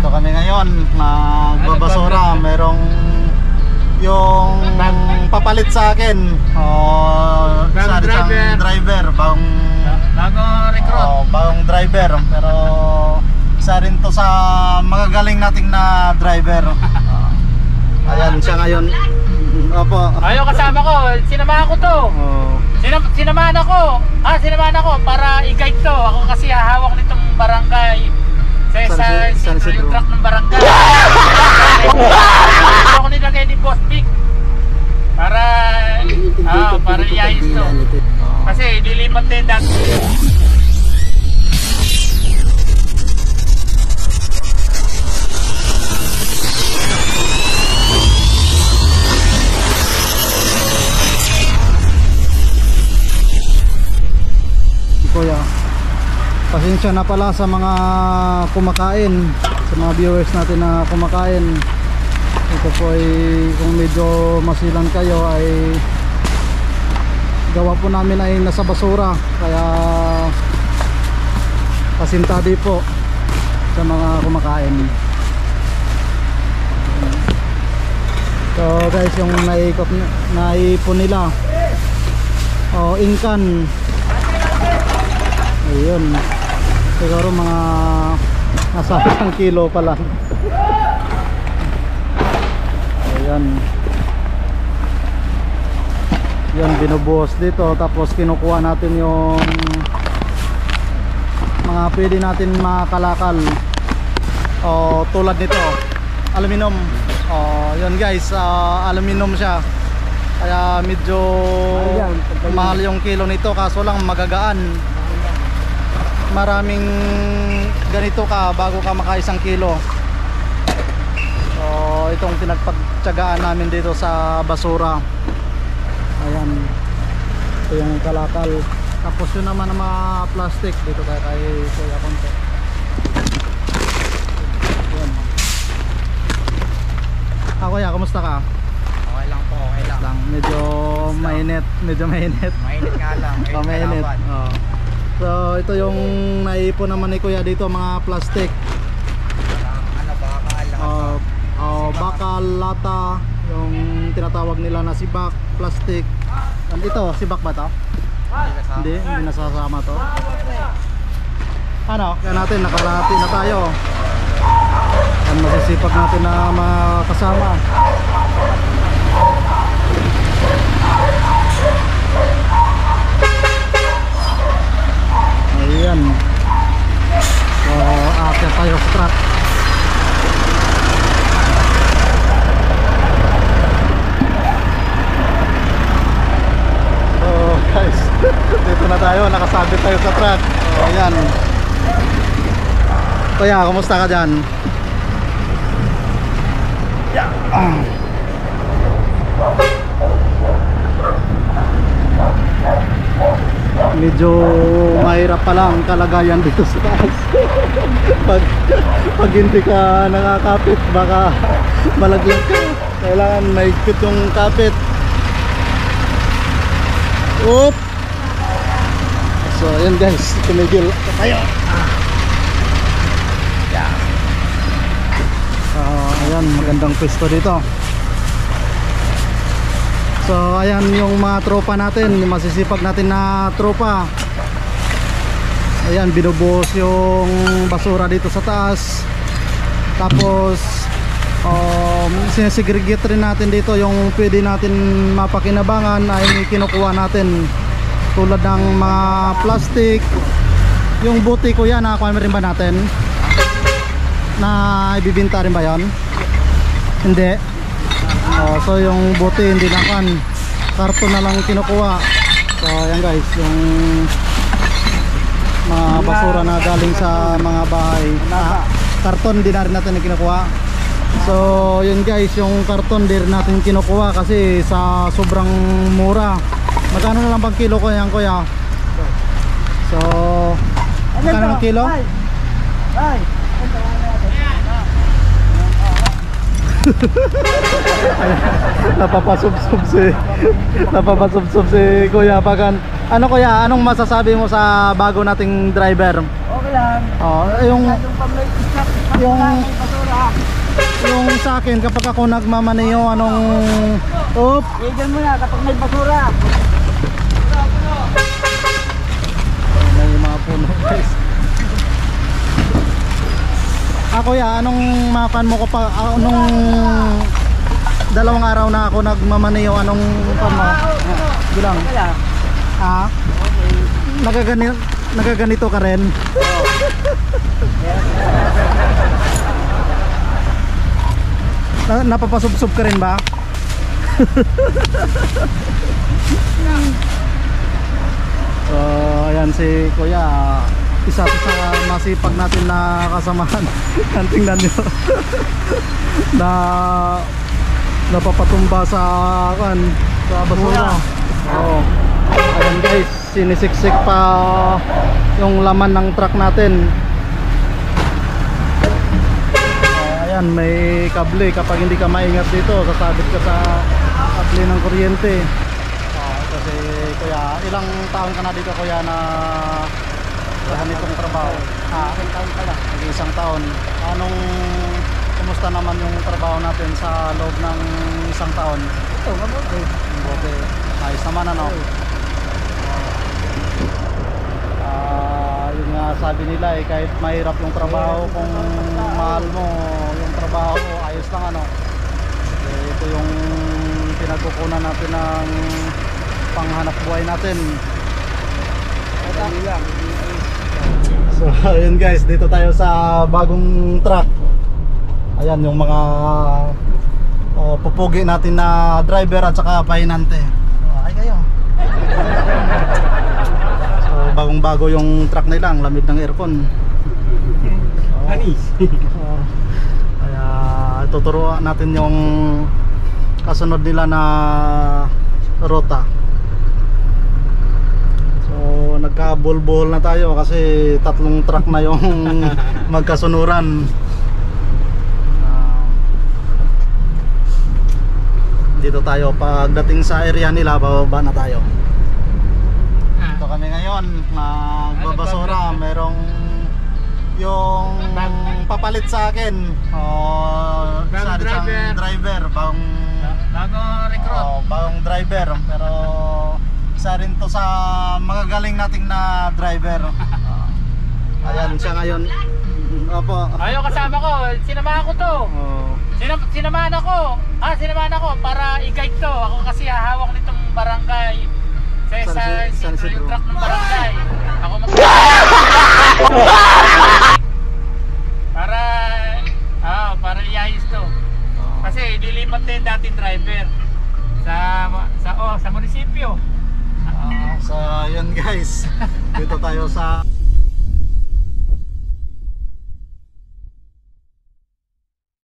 Dito kami ngayon, magbabasura. Merong yung papalit sa akin. Isa isang driver, bagong recruit. Bagong driver, pero isa rin to sa magagaling nating na driver. Ayan siya ngayon. Opo. Ayaw kasama ko, sinamahan ko to. Sinamahan ako para i-guide to. Ako kasi hahawak nitong barangay. Sa yung truck ng barangay. Ako nilagay ni Boss Big para iayos to. Kasi dilipat din dati. Kuya, pasensya na pala sa mga kumakain, sa mga viewers natin na kumakain. Ito po ay kung medyo masilan kayo ay gawa po namin ay nasa basura, kaya pasintadi po sa mga kumakain. So guys, yung naipon nila ingkan. Ayun, siguro mga nasa 1 kilo pa lang. Ayan, yan binubuhos dito, tapos kinukuha natin yung mga pwede natin makalakal tulad nito, aluminum. Yan guys, aluminum siya, kaya medyo mahal yung kilo nito, kaso lang magagaan. Maraming ganito ka bago ka maka 1 kilo. So itong pinagpagtyagaan namin dito sa basura. Ayan, ito yung kalakal. Tapos yun naman ang mga plastic dito kay Kuya Konte. Ayan. Kuya, kumusta ka? Okay lang po, okay lang. Medyo mainit. Mainit nga lang. Mainit. So ito yung naipon naman ni Kuya dito, mga plastic. Bakal, lata, yung tinatawag nila na sibak, plastic. Ito, sibak ba to? Hindi nasasama to. Ano? Kaya natin, nakalahati na tayo. Ang masisipag natin na makasama. Ayan. So, aakyat tayo sa truck. So, guys, dito na tayo. Nakasabit tayo sa truck. So, ayan. Kuya, kumusta ka dyan? Yeah. Medyo mahirap pala ang kalagayan dito sa taas. pag hindi ka nakakapit, baka malaglag ka. Kailangan mahigpit yung kapit. Oop! So ayan guys, tumigil tayo. Ayan, magandang pwesto dito. So ayan yung mga tropa natin, yung masisipag natin na tropa. Ayan, binubuhos yung basura dito sa taas. Tapos sinesegregate rin natin dito yung pwede natin mapakinabangan ay kinukuha natin. Tulad ng mga plastic. Yung buti ko yan, nakakuha rin ba natin? Na ibibinta rin ba yan? Hindi. So yung buti hindi na kan, karton na lang kinukuha. So ayan guys, yung mga basura na galing sa mga bahay, karton din na rin natin kinukuha. So yun guys, yung karton din natin kinukuha kasi sa sobrang mura. Magkano na lang bang kilo ko yan, Kuya? So magkano ng kilo? Ay. Napapasubsob si Kuya Pagan. Ano Kuya, anong masasabi mo sa bago nating driver? Okay lang. Yung Yung sa akin kapag ako nagmamaneho anong Diyan mo na kapag may basura. may mga puno guys. Kuya, anong makan mo ko pa anong dalawang araw na ako nagmamaneho anong bilang? Nagaganito ka rin? Napapasubsob ka rin ba? So ayan si Kuya, isa sa masipag natin na kasamahan. Tingnan nyo na napapatumba sa basura. Oo. Ayan guys, sinisiksik pa yung laman ng truck natin. Ayan, may kable. Kapag hindi ka maingat dito, sasabit ka sa kable ng kuryente. Kasi Kuya, ilang taon ka na dito Kuya na ganitong trabaho? Isang taon pa lang. Isang taon. Kumusta naman yung trabaho natin sa loob ng isang taon? Ito, mabuti. Mabuti. Ayos naman ano? Yun nga sabi nila kahit mahirap yung trabaho, kung mahal mo yung trabaho, ayos lang ano? Ito yung pinagkukunan natin ng panghanap buhay natin. So ayun guys, dito tayo sa bagong truck. Ayan yung mga pupugi natin na driver at saka pahinante. Ay kayo. So bagong bago yung truck nila, ang lamig ng aircon. Anis. Kaya tuturuan natin yung kasunod nila na rota. Nagkabulbul na tayo kasi tatlong truck na yung magkasunuran. Dito tayo, pagdating sa area nila bababa na tayo. Dito kami ngayon, nagbabasura. Merong yung papalit sa akin, Bagong driver, bagong recruit. bagong driver, pero isa rin to sa magagaling nating na driver. Ayan siya ngayon. Opo. Ayaw kasama ko, sinamahan ko to. Sinamahan ako para i-guide to. Ako kasi hahawak nitong barangay. Sa yung truck ng barangay. Ako para iayos to. Kasi dilipat din dating driver sa munisipyo. So yun guys, dito tayo sa